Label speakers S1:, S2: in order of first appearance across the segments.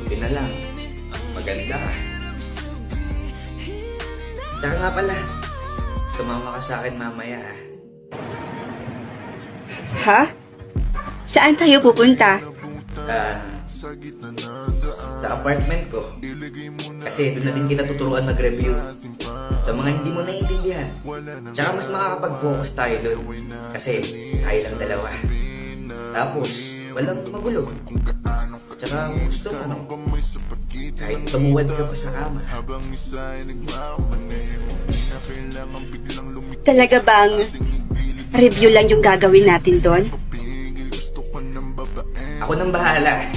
S1: Buti na lang. Maganda ka. Tsaka nga pala, sumama ka sa akin mamaya ha.
S2: Ha? Saan tayo pupunta?
S1: Sa apartment ko. Kasi doon na din kita tuturuan mag-review. Sa mga hindi mo naiintindihan. Tsaka mas makakapag-focus tayo doon. Kasi tayo lang dalawa. Tapos, walang magulo. Tsaka kung gusto mo, kahit tumuwad ka pa sa kama.
S2: Talaga bang review lang yung gagawin natin doon?
S1: Ako nang bahala.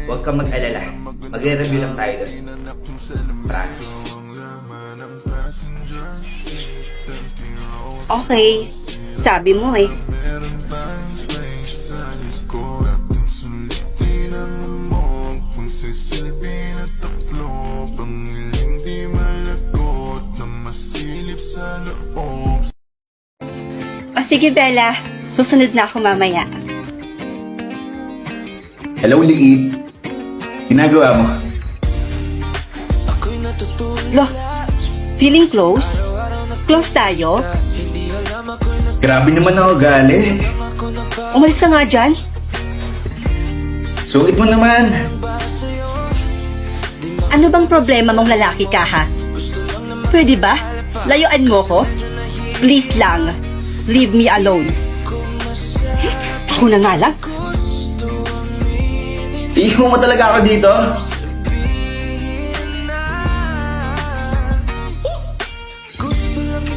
S1: Huwag kang mag-alala. Magre-review lang tayo doon. Promise.
S2: Okay. Sabi mo eh. O sige Bella, susunod na ako mamaya.
S1: Hello, liit. Ginagawa mo?
S2: Lo, feeling close? Close tayo?
S1: Grabe naman ako gali.
S2: Umalis ka nga dyan.
S1: Sungit mo naman.
S2: Ano bang problema mong lalaki ka ha? Pwede ba? Layuan mo ko? Please lang. Leave me alone. Ako na nga lang.
S1: Iho mo talaga ako dito.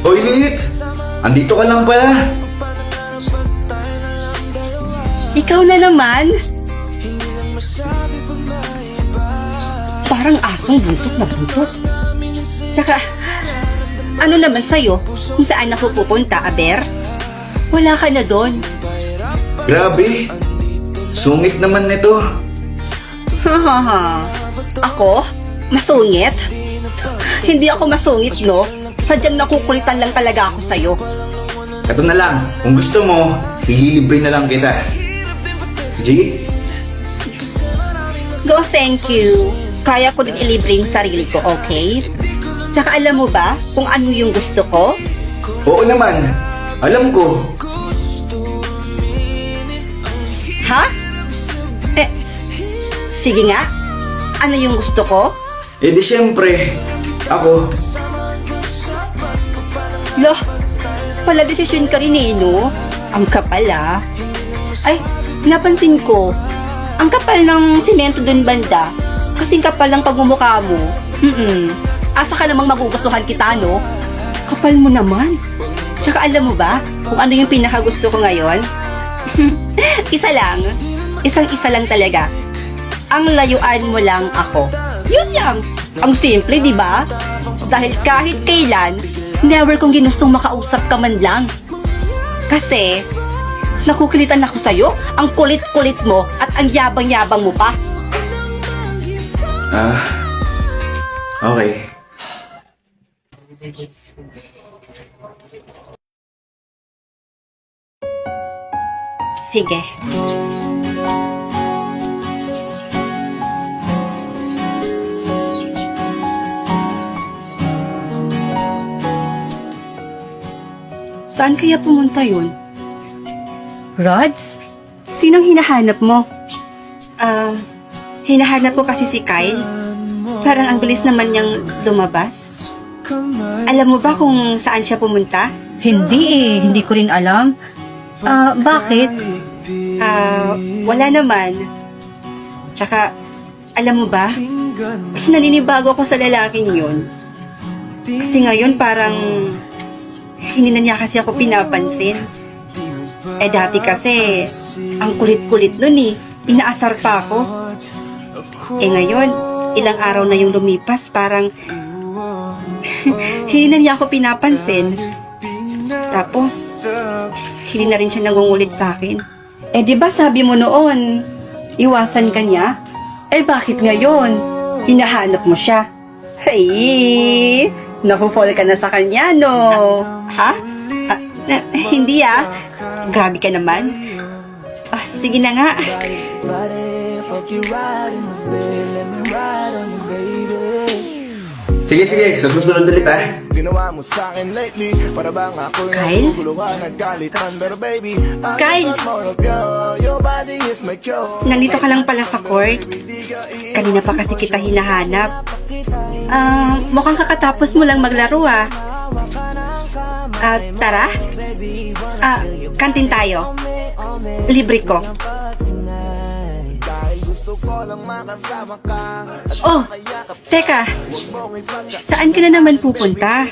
S1: Hoy, liit. Andito ka lang pala.
S2: Ikaw na naman. Parang asong buntot na buntot. Tsaka, ano naman sa'yo? Kung saan ako pupunta, Aber? Wala ka na doon.
S1: Grabe. Sungit naman nito.
S2: Hahaha. Ako? Masungit? Hindi ako masungit, no? Sadyang nakukulitan lang talaga ako sa'yo.
S1: Ito na lang. Kung gusto mo, ililibre na lang kita. G?
S2: Go, thank you. Kaya ko din ilibre yung sarili ko, okay? Tsaka alam mo ba kung ano yung gusto ko?
S1: Oo naman. Alam ko.
S2: Ha? Sige nga. Ano yung gusto ko?
S1: Eh di syempre, ako.
S2: Lo, pala desisyon ka rin eh, no? Ang kapal ah. Ay, napansin ko. Ang kapal ng simento dun banda. Kasing kapal ng pagmumukha mo. Asa ka namang magugustuhan kita, no? Kapal mo naman. Tsaka alam mo ba kung ano yung pinakagusto ko ngayon? Isa lang. Isang-isa lang talaga. Ang layuan mo lang ako. Yun lang. Ang simple, di ba? Dahil kahit kailan, never kong ginustong makausap ka man lang. Kasi, nakukulitan ako sa'yo, ang kulit-kulit mo at ang yabang-yabang mo pa.
S1: Okay.
S2: Sige. Saan kaya pumunta yun? Rods? Sinong hinahanap mo? Hinahanap ko kasi si Kyle. Parang ang bilis naman niyang lumabas. Alam mo ba kung saan siya pumunta? Hindi eh, hindi ko rin alam. Bakit? Wala naman. Tsaka, alam mo ba? Naninibago ako sa lalaking yun. Kasi ngayon parang hindi na niya kasi ako pinapansin. Eh dati kasi, ang kulit-kulit nun eh. Inaasar pa ako. Eh ngayon, ilang araw na yung lumipas, parang hindi na niya ako pinapansin. Tapos, hindi na rin siya nangungulit sa akin. Eh di ba sabi mo noon, iwasan ka niya? Eh bakit ngayon, hinahanap mo siya? Hey, naku-fall ka na sa kanya, no? Ha? Hindi ah. Grabe ka naman. Sige na nga.
S1: Sige, sa susunod ulit ha.
S3: Ginawa mo sa akin lately, para bang ako'y
S2: Kyle?
S3: naguguluhan at galitan. Pero baby, I
S2: Kyle?
S3: want more of you. Your body is my cure.
S2: Nandito ka lang pala sa court. Kanina pa kasi kita hinahanap. Mukhang kakatapos mo lang maglaro tara. Kantin tayo. Libre ko. Oh, teka. Saan ka na naman pupunta?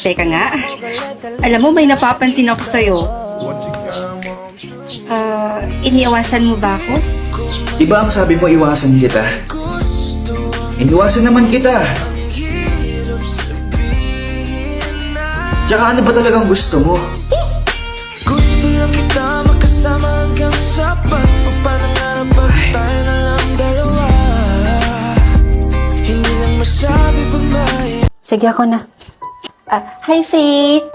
S2: Teka nga. Alam mo, may napapansin ako sa'yo. Iniiwasan mo ba ako?
S1: Diba ang sabi mo iwasan kita? Iniwasan naman kita. Tsaka ano ba talagang gusto mo?
S3: Gusto lang kita makasama hanggang sa pagpapanangarap pag tayo na lang dalawa. Hindi lang masabi pag may
S2: Sige, ako na. Hi, Faith.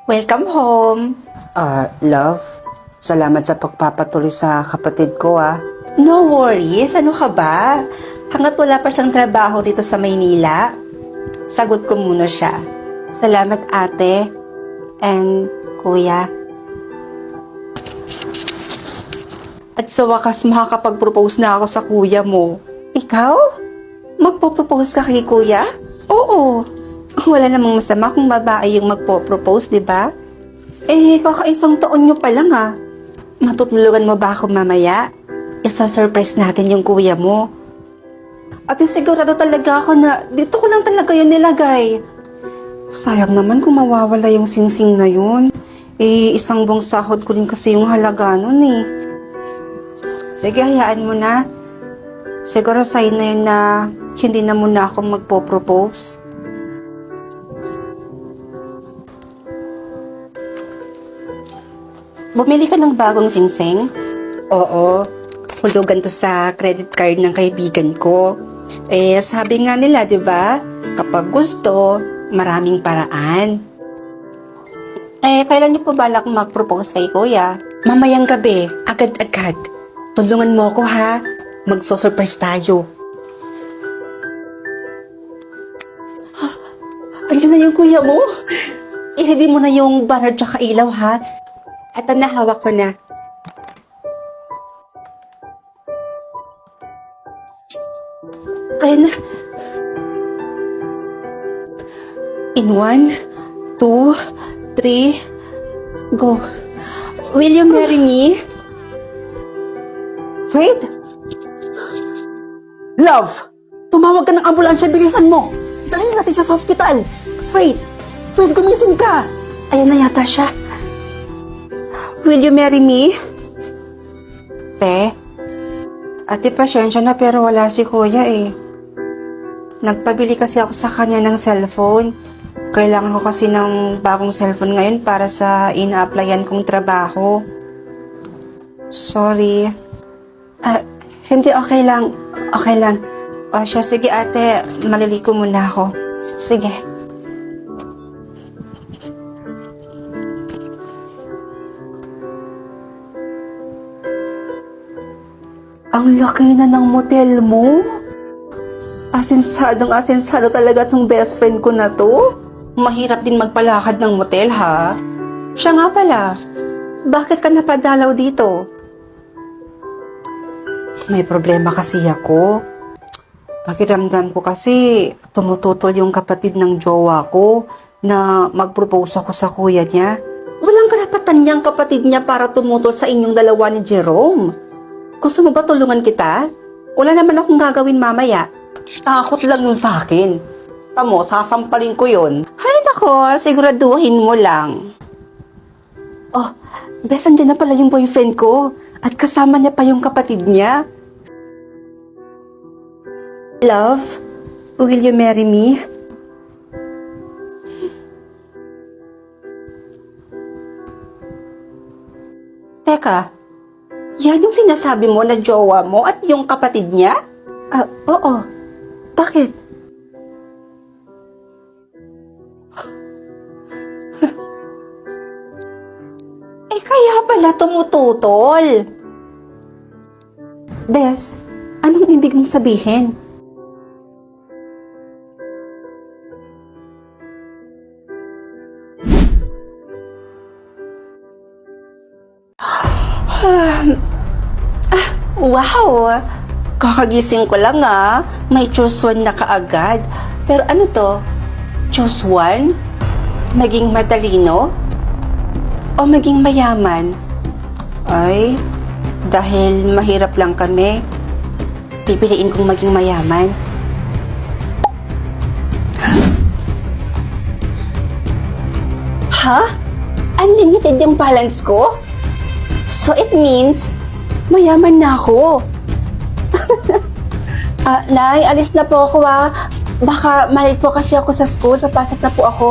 S2: Welcome home.
S4: Love, salamat sa pagpapatuloy sa kapatid ko,
S2: No worries. Ano ka ba? Hanggat wala pa siyang trabaho dito sa Maynila, sagot ko muna siya. Salamat, ate. And kuya. At sa wakas, makakapag-propose na ako sa kuya mo. Ikaw? Magpo-propose ka kay kuya? Oo. Wala namang masama kung babae yung magpo-propose, di ba? Kakaisang taon nyo pa lang Matutulungan mo ba ako mamaya? Isa-surprise natin yung kuya mo. Ate, sigurado talaga ako na dito ko lang talaga yun nilagay. Sayang naman kung mawawala yung singsing na yun. Isang buong sahod ko rin kasi yung halaga nun Sige, hayaan mo na. Siguro sign na yun na hindi na muna ako magpo-propose. Bumili ka ng bagong singsing? Oo. Hulugan to sa credit card ng kaibigan ko. Sabi nga nila, di ba? Kapag gusto, maraming paraan. Kailan niyo po balak mag-propose kay kuya? Mamayang gabi, agad-agad. Tulungan mo ako ha. Magso-surprise tayo. Andiyan na yung kuya mo. I-ready mo na yung banner tsaka ilaw ha. At nahawak ko na. Kaya na. In 1, 2, 3, go. Will you marry me? Fred? Love! Tumawag ka ng ambulansya, bilisan mo! Dalhin natin siya sa ospital! Fred! Fred, gumising ka! Ayan na yata siya. Will you marry me? Ate, pasensya na pero wala si kuya Nagpabili kasi ako sa kanya ng cellphone. Kailangan ko kasi ng bagong cellphone ngayon para sa ina-applyan kong trabaho. Sorry. Hindi, okay lang. Okay lang. Siya, sige ate, maliliko muna ako. Sige. Ang laki na ng motel mo. Asensado talaga tong best friend ko na to. Mahirap din magpalakad ng motel, ha? Siya nga pala, bakit ka napadalaw dito? May problema kasi ako. Pakiramdam ko kasi tumututol yung kapatid ng jowa ko na mag-propose ako sa kuya niya. Walang karapatan niyang kapatid niya para tumutol sa inyong dalawa ni Jerome. Gusto mo ba tulungan kita? Wala naman akong gagawin mamaya. Takot lang yun sa akin. Tamo, sasampalin ko yun. Hay nako, siguraduhin mo lang. Oh, bes, andyan na pala yung boyfriend ko. At kasama niya pa yung kapatid niya. Love, will you marry me? Teka, yan yung sinasabi mo na jowa mo at yung kapatid niya? Oo. Bakit? Kaya pala tumututol. Bes,
S4: Anong ibig mong sabihin?
S2: Wow! Kakagising ko lang may choose one na kaagad. Pero ano to? Choose one? Maging matalino? O maging mayaman? Ay, dahil mahirap lang kami, pipiliin kong maging mayaman. Ha? Unlimited yung balance ko? So it means, mayaman na ako. Nay, alis na po ako Baka malit po kasi ako sa school. Papasok na po ako.